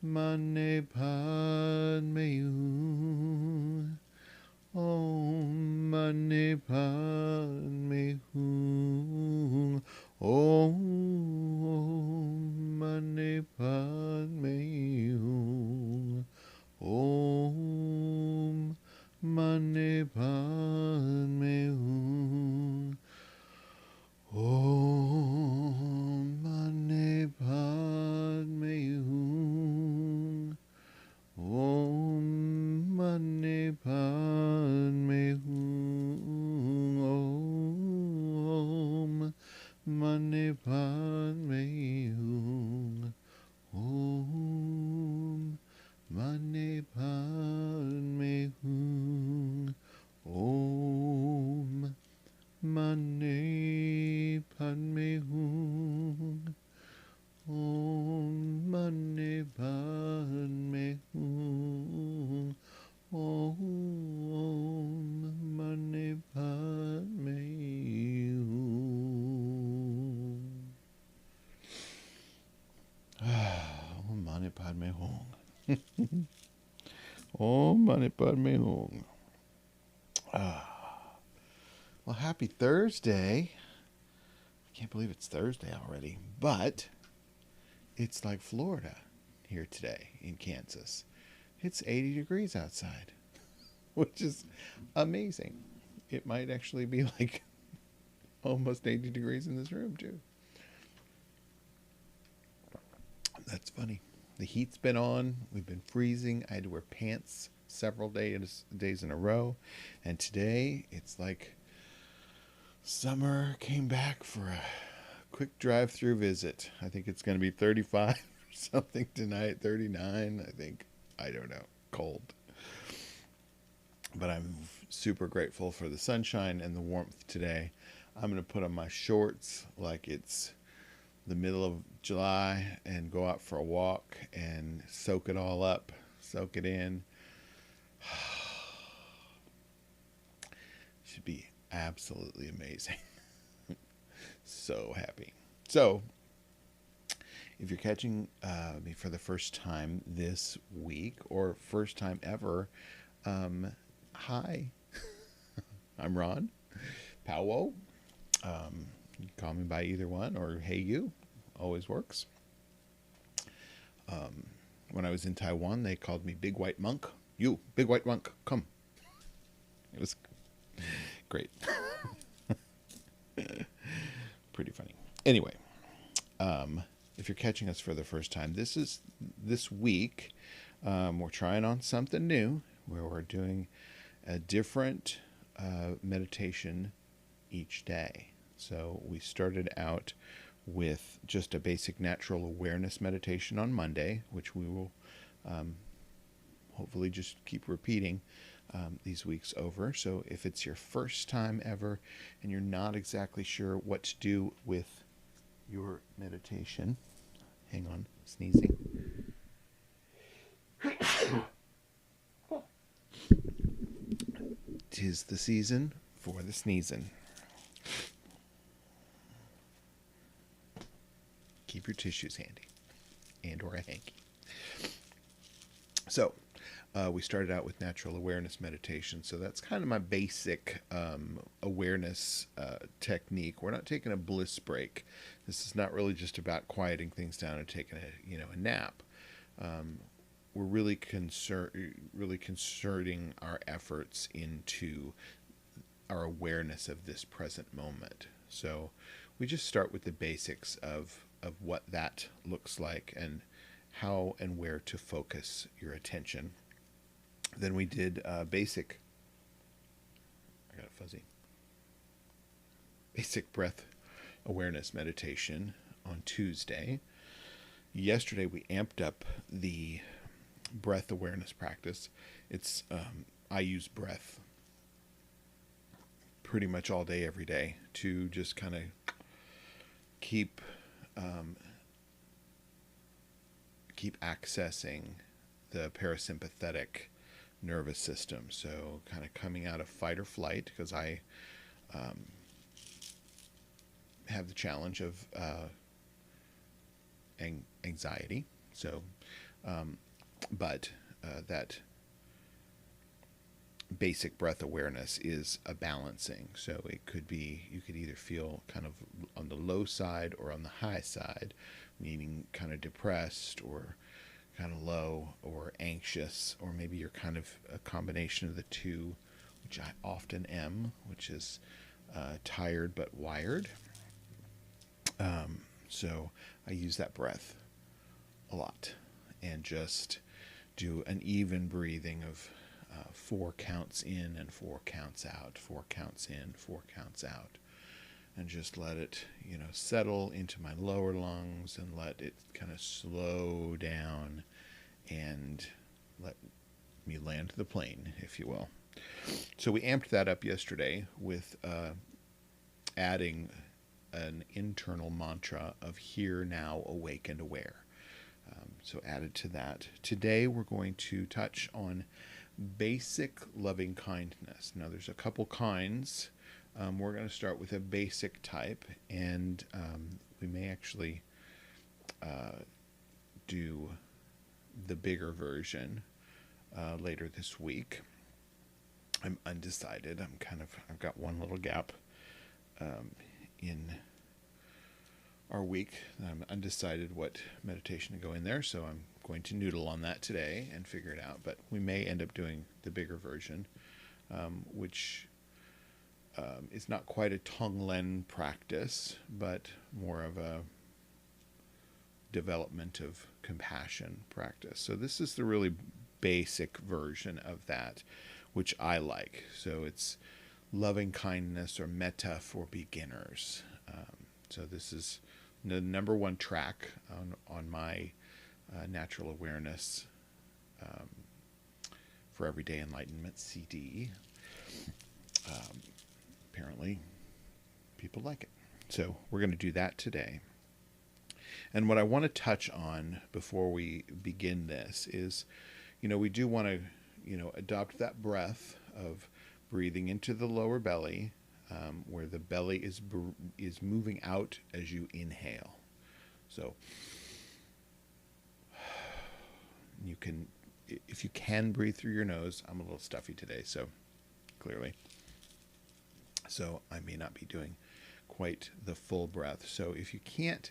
Mane Padme Hum. Om Mani Padme Hum. Om Mani Padme Hum. Om Mani Padme Hum. Om Mani Padme Hum. Om Mani Padme Hum. Om Mani Padme Hum. Om Mani Padme Hum. Om Mani Padme Hum. Om Mani Padme Hum. Om Mani Padme Hum. Om Mani Padme Hum. Om Mani Padme Hum. Well, happy Thursday. I can't believe it's Thursday already, but it's like Florida here today in Kansas. It's 80 degrees outside, which is amazing. It might actually be like almost 80 degrees in this room, too. That's funny. The heat's been on. We've been freezing. I had to wear pants several days in a row. And today, it's like summer came back for a quick drive-through visit. I think it's going to be 35 or something tonight, 39, I think. I don't know. Cold. But I'm super grateful for the sunshine and the warmth today. I'm going to put on my shorts like it's the middle of July and go out for a walk and soak it all up, soak it in. Should be absolutely amazing. So happy. So, if you're catching me for the first time this week or first time ever, hi. I'm Ronn Pawo. You can call me by either one, or hey you. Always works. When I was in Taiwan, they called me Big White Monk. You, Big White Monk, come. It was great. Pretty funny. Anyway, if you're catching us for the first time, this week, we're trying on something new where we're doing a different meditation each day. So we started out with just a basic natural awareness meditation on Monday, which we will hopefully just keep repeating these weeks over. So if it's your first time ever and you're not exactly sure what to do with your meditation, hang on, sneezing. 'Tis the season for the sneezing. Keep your tissues handy and or a hanky. So we started out with natural awareness meditation. So that's kind of my basic awareness technique. We're not taking a bliss break. This is not really just about quieting things down and taking a nap. We're really concerting our efforts into our awareness of this present moment. So we just start with the basics of what that looks like and how and where to focus your attention. Then we did basic breath awareness meditation on Tuesday. Yesterday we amped up the breath awareness practice. It's I use breath pretty much all day, every day, to just kind of keep accessing the parasympathetic nervous system. So kind of coming out of fight or flight, because I have the challenge of anxiety. So But that basic breath awareness is a balancing. So it could be, you could either feel kind of on the low side or on the high side, meaning kind of depressed or kind of low or anxious, or maybe you're kind of a combination of the two, which I often am, which is tired but wired. So I use that breath a lot and just do an even breathing of 4 counts in and 4 counts out, 4 counts in, 4 counts out, and just let it, settle into my lower lungs and let it kind of slow down and let me land the plane, if you will. So we amped that up yesterday with adding an internal mantra of here, now, awake, and aware. So added to that. Today we're going to touch on basic loving kindness. Now there's a couple kinds. We're going to start with a basic type, and we may actually do the bigger version later this week. I'm undecided. I've got one little gap in our week. I'm undecided what meditation to go in there, so I'm going to noodle on that today and figure it out. But we may end up doing the bigger version, which is not quite a Tonglen practice, but more of a development of compassion practice. So this is the really basic version of that, which I like. So it's loving kindness, or metta for beginners. So this is the number one track on my Natural Awareness for Everyday Enlightenment CD. Apparently people like it. So we're going to do that today. And what I want to touch on before we begin this is, we do want to, adopt that breath of breathing into the lower belly, where the belly is moving out as you inhale. So you can, if you can breathe through your nose. I'm a little stuffy today, so clearly. So I may not be doing quite the full breath. So if you can't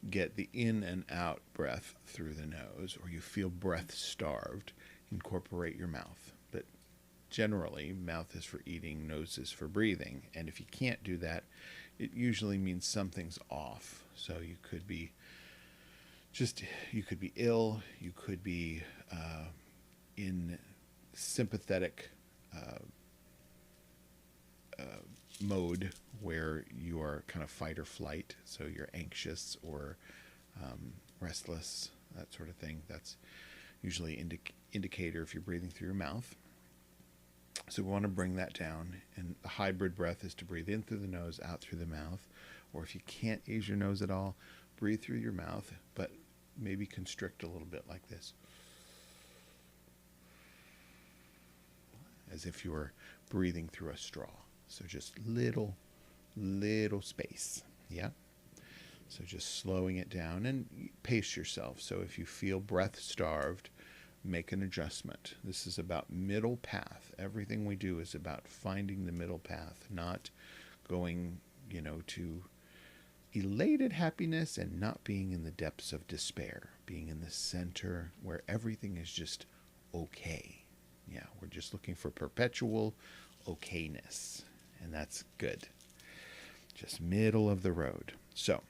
get the in and out breath through the nose, or you feel breath starved, incorporate your mouth. But generally, mouth is for eating, nose is for breathing. And if you can't do that, it usually means something's off. So you could be ill, you could be in sympathetic mode where you are kind of fight or flight, so you're anxious or restless, that sort of thing. That's usually an indicator if you're breathing through your mouth. So we want to bring that down, and the hybrid breath is to breathe in through the nose, out through the mouth. Or if you can't use your nose at all, breathe through your mouth, but maybe constrict a little bit like this, as if you were breathing through a straw. So just little space. Yeah. So just slowing it down and pace yourself. So if you feel breath starved, make an adjustment. This is about middle path. Everything we do is about finding the middle path, not going, to elated happiness and not being in the depths of despair, being in the center where everything is just okay. Yeah, we're just looking for perpetual okayness. And that's good. Just middle of the road. So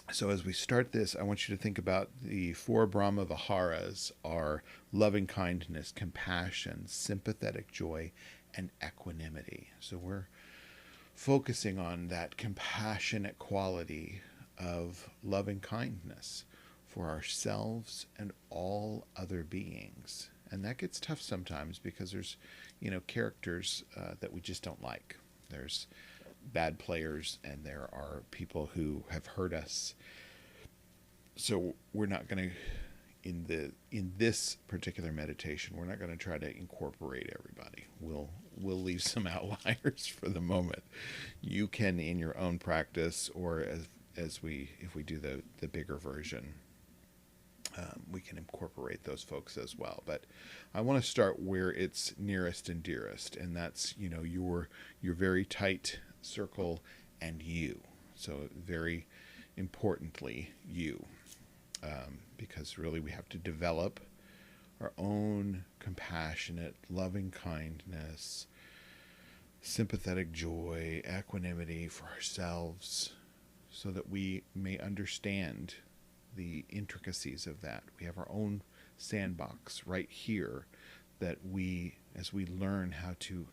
as we start this, I want you to think about the 4 Brahma Viharas are loving kindness, compassion, sympathetic joy, and equanimity. So we're focusing on that compassionate quality of loving kindness for ourselves and all other beings. And that gets tough sometimes because there's, characters that we just don't like. There's bad players, and there are people who have hurt us. So we're not going to, in this particular meditation, we're not going to try to incorporate everybody. We'll leave some outliers for the moment. You can, in your own practice, or if we do the bigger version, we can incorporate those folks as well. But I want to start where it's nearest and dearest, and that's, you know, your very tight circle and you. So very importantly, you, because really we have to develop our own compassionate, loving kindness, sympathetic joy, equanimity for ourselves, so that we may understand the intricacies of that. We have our own sandbox right here that we, as we learn how to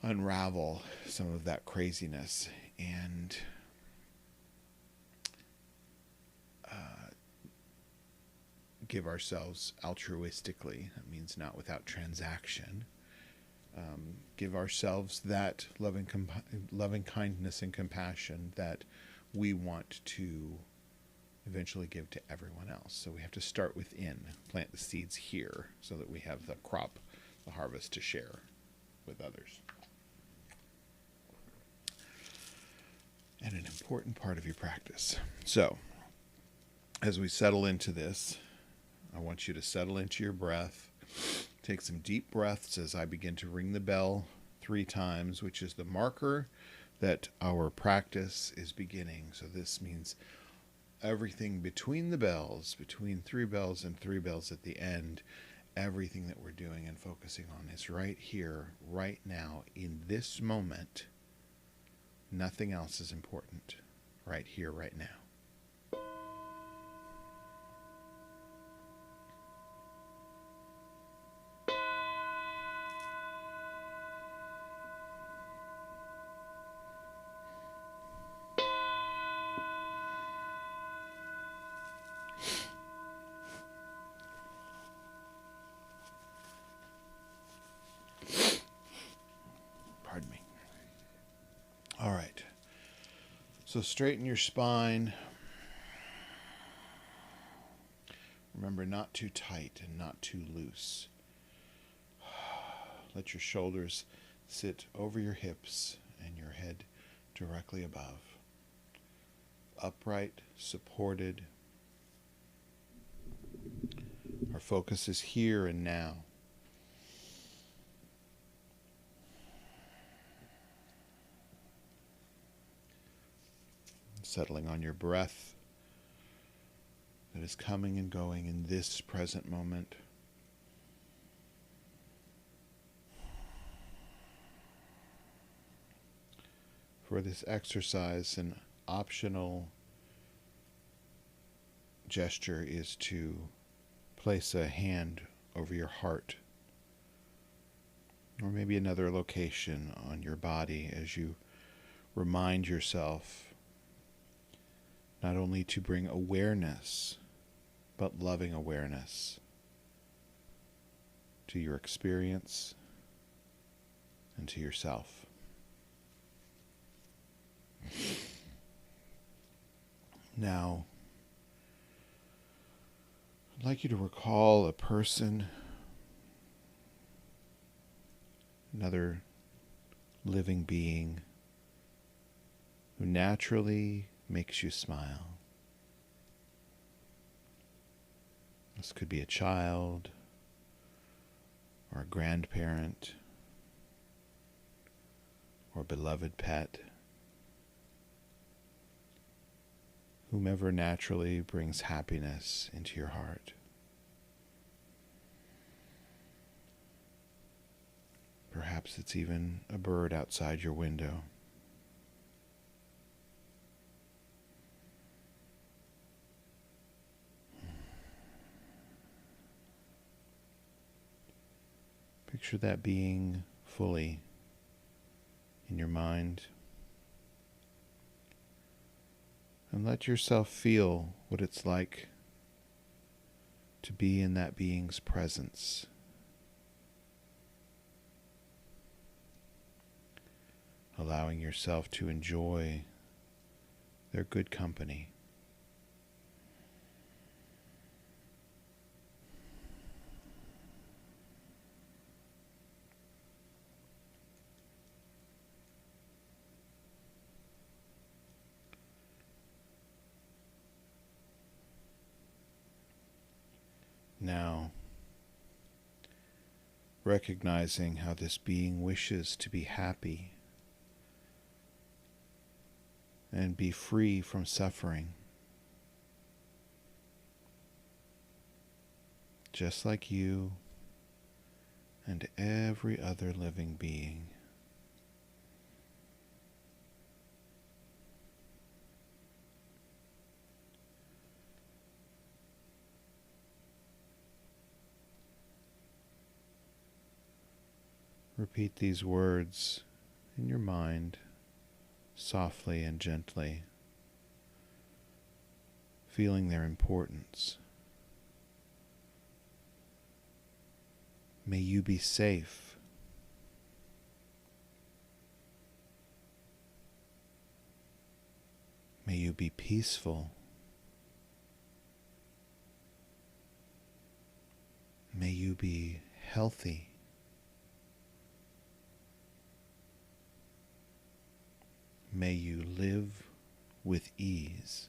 unravel some of that craziness and give ourselves altruistically, that means not without transaction, give ourselves that loving kindness and compassion that we want to eventually give to everyone else. So we have to start within, plant the seeds here so that we have the crop, the harvest to share with others. And an important part of your practice. So as we settle into this, I want you to settle into your breath. Take some deep breaths as I begin to ring the bell 3 times, which is the marker that our practice is beginning. So this means everything between the bells, between 3 bells and 3 bells at the end, everything that we're doing and focusing on is right here, right now, in this moment. Nothing else is important. Right here, right now. Pardon me. All right. So straighten your spine. Remember, not too tight and not too loose. Let your shoulders sit over your hips and your head directly above. Upright, supported. Our focus is here and now. Settling on your breath that is coming and going in this present moment. For this exercise, an optional gesture is to place a hand over your heart, or maybe another location on your body, as you remind yourself not only to bring awareness, but loving awareness to your experience and to yourself. Now, I'd like you to recall a person, another living being who naturally makes you smile. This could be a child or a grandparent or a beloved pet. Whomever naturally brings happiness into your heart. Perhaps it's even a bird outside your window. Picture that being fully in your mind. And let yourself feel what it's like to be in that being's presence. Allowing yourself to enjoy their good company. Now, recognizing how this being wishes to be happy and be free from suffering, just like you and every other living being. Repeat these words in your mind, softly and gently, feeling their importance. May you be safe. May you be peaceful. May you be healthy. May you live with ease.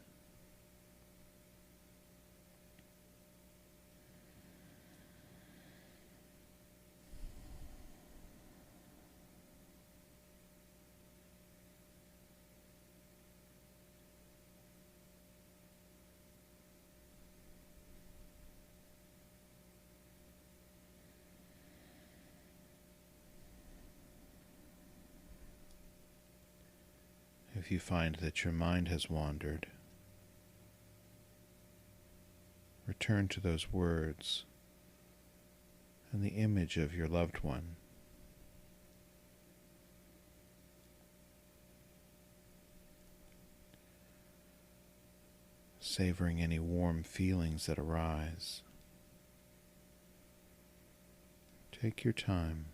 If you find that your mind has wandered, return to those words and the image of your loved one. Savoring any warm feelings that arise. Take your time.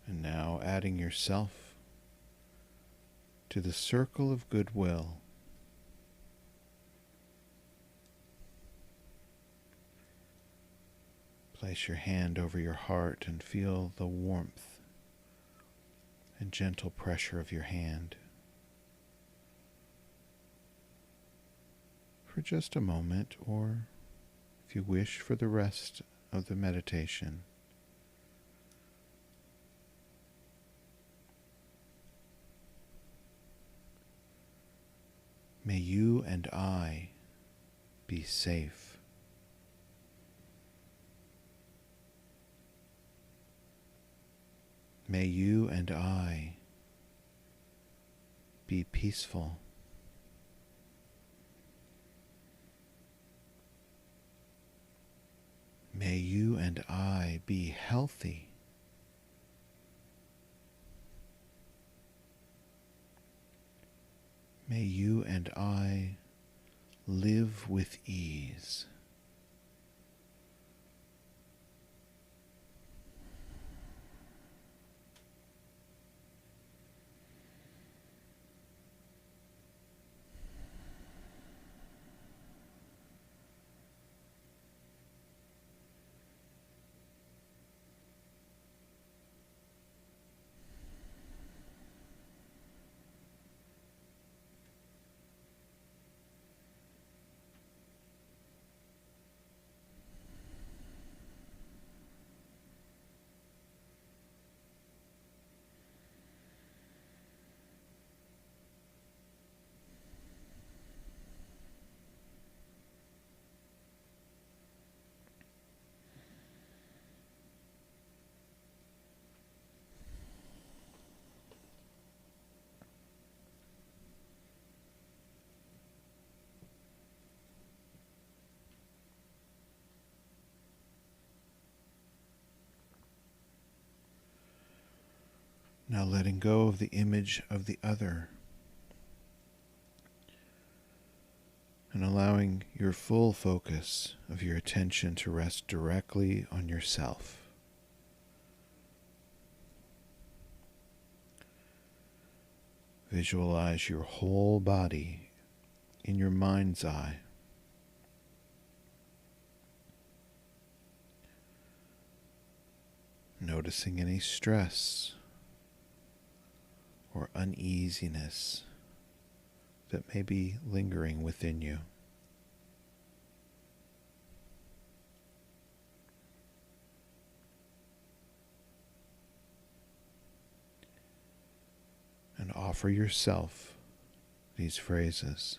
And now adding yourself to the circle of goodwill. Place your hand over your heart and feel the warmth and gentle pressure of your hand for just a moment, or if you wish, for the rest of the meditation. May you and I be safe. May you and I be peaceful. May you and I be healthy. May you and I live with ease. Now letting go of the image of the other and allowing your full focus of your attention to rest directly on yourself. Visualize your whole body in your mind's eye. Noticing any stress or uneasiness that may be lingering within you. And offer yourself these phrases.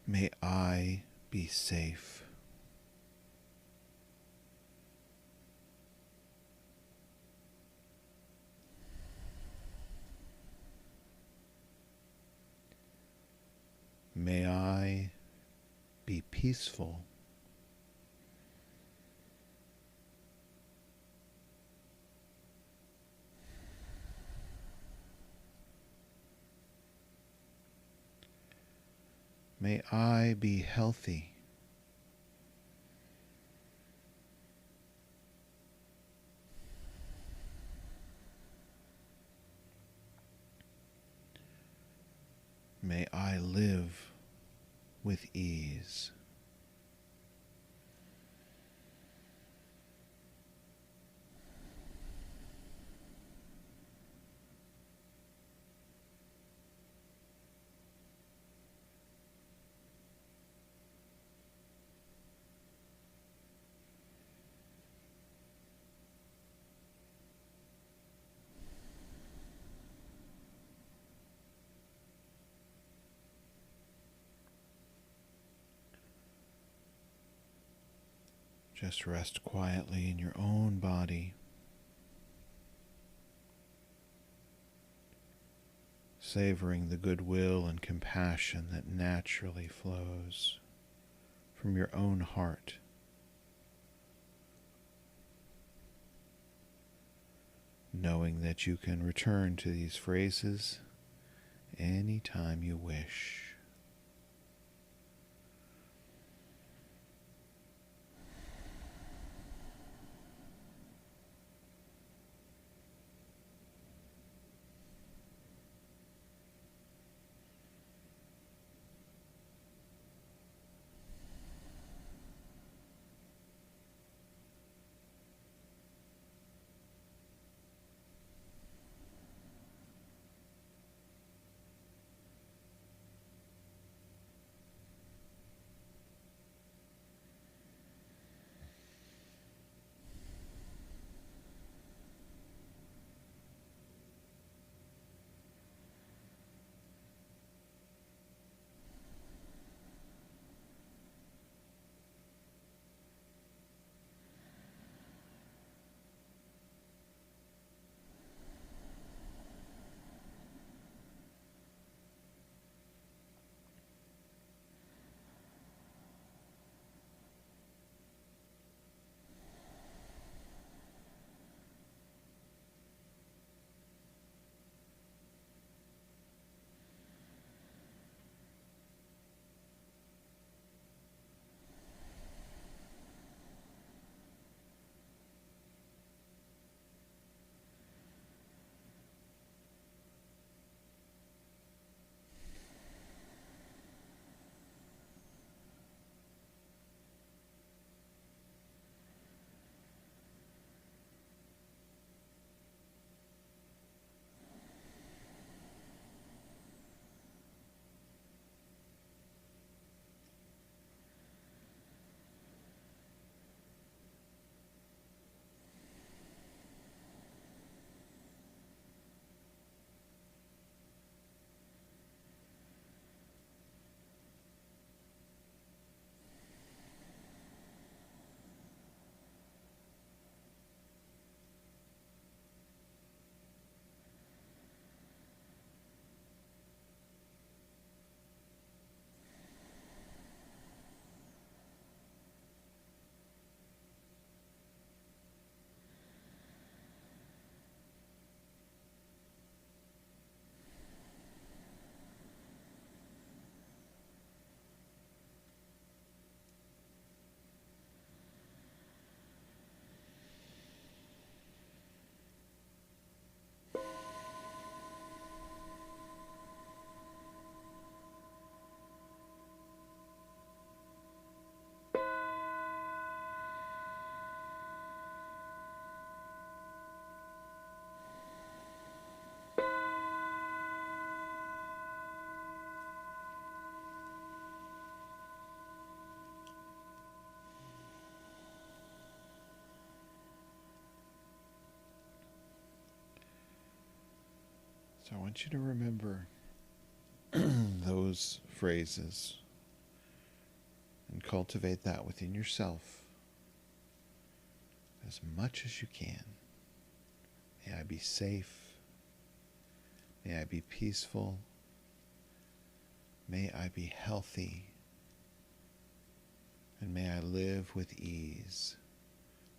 May I be safe. May I be peaceful. May I be healthy. May I live with ease. Just rest quietly in your own body, savoring the goodwill and compassion that naturally flows from your own heart. Knowing that you can return to these phrases anytime you wish. So I want you to remember those phrases and cultivate that within yourself as much as you can. May I be safe. May I be peaceful. May I be healthy. And may I live with ease.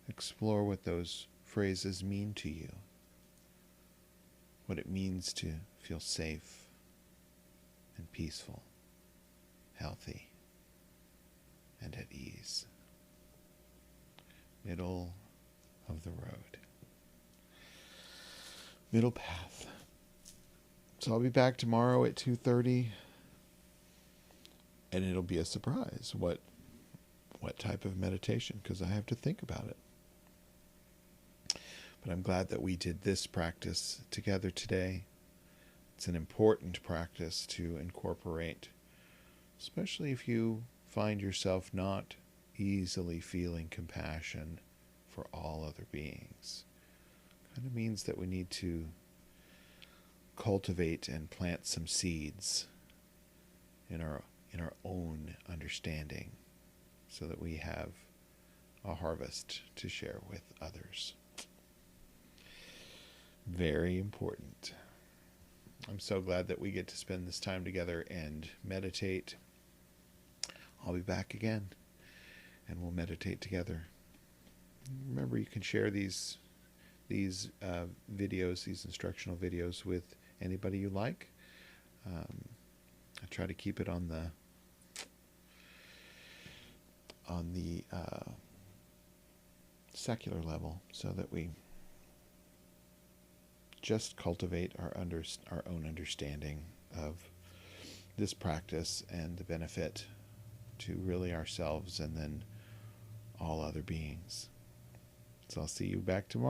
Explore what those phrases mean to you. What it means to feel safe and peaceful, healthy, and at ease. Middle of the road. Middle path. So I'll be back tomorrow at 2:30, and it'll be a surprise what type of meditation, because I have to think about it. But I'm glad that we did this practice together today. It's an important practice to incorporate, especially if you find yourself not easily feeling compassion for all other beings. Kind of means that we need to cultivate and plant some seeds in our own understanding, so that we have a harvest to share with others. Very important. I'm so glad that we get to spend this time together and meditate. I'll be back again, and we'll meditate together. Remember, you can share these videos, these instructional videos, with anybody you like. I try to keep it on the secular level, so that we just cultivate our own understanding of this practice and the benefit to really ourselves and then all other beings. So I'll see you back tomorrow.